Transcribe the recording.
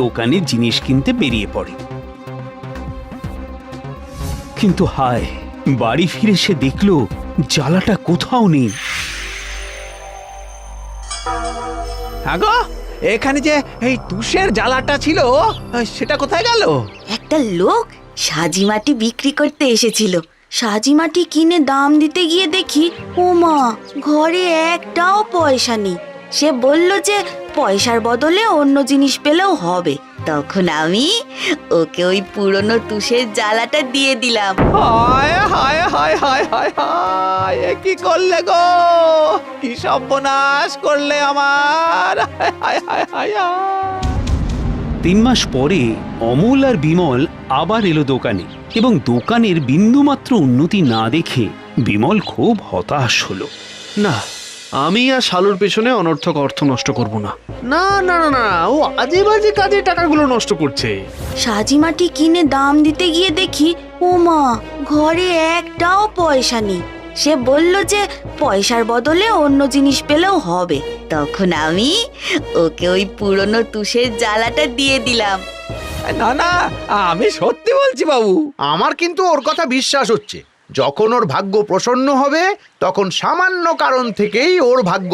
দোকানে জিনিস কিনতে বেরিয়ে পড়ে। কিন্তু হায়, বাড়ি ফিরে সে দেখলো জ্বালাটা কোথাও নেই। আগো, এখানে যে এই তুষের জ্বালাটা ছিল সেটা কোথায় গেল? একটা লোক সাজি মাটি বিক্রি করতে এসেছিল। সাজি মাটি কিনে দাম দিতে গিয়ে দেখি ওমা, ঘরে একটাও পয়সা নেই। সে বলল যে পয়সার বদলে অন্য জিনিস পেলেও হবে। তখন আমি ওকে ওই পুরনো তুষের জ্বালাটা দিয়ে দিলাম। হায় হায় হায় হায় হায় হায়, এ কি করলে গো? কি সর্বনাশ করলে আমার! হায় হায় হায় হায় হায়। 3 মাস পরে অমল আর বিমল আবার এলো দোকানে, এবং দোকানের বিন্দুমাত্র উন্নতি না দেখে বিমল খুব হতাশ হলো। না, আমি আর শালুর পেছনে অনর্থক অর্থ নষ্ট করব না। না না না না, ও আজে বাজে কাজে টাকাগুলো নষ্ট করছে। সাজি মাটি কিনে দাম দিতে গিয়ে দেখি ওমা, ঘরে একটাও পয়সা নেই। সে বলল যে পয়সার বদলে অন্য জিনিস পেলেও হবে। তখন আমি ওকে ওই পুরনো তুষের জ্বালাটা দিয়ে দিলাম। না না, আমি সত্যি বলছি বাবু। আমার কিন্তু ওর কথা বিশ্বাস হচ্ছে। যখন ওর ভাগ্য প্রসন্ন হবে তখন সামান্য কারণ থেকেই ওর ভাগ্য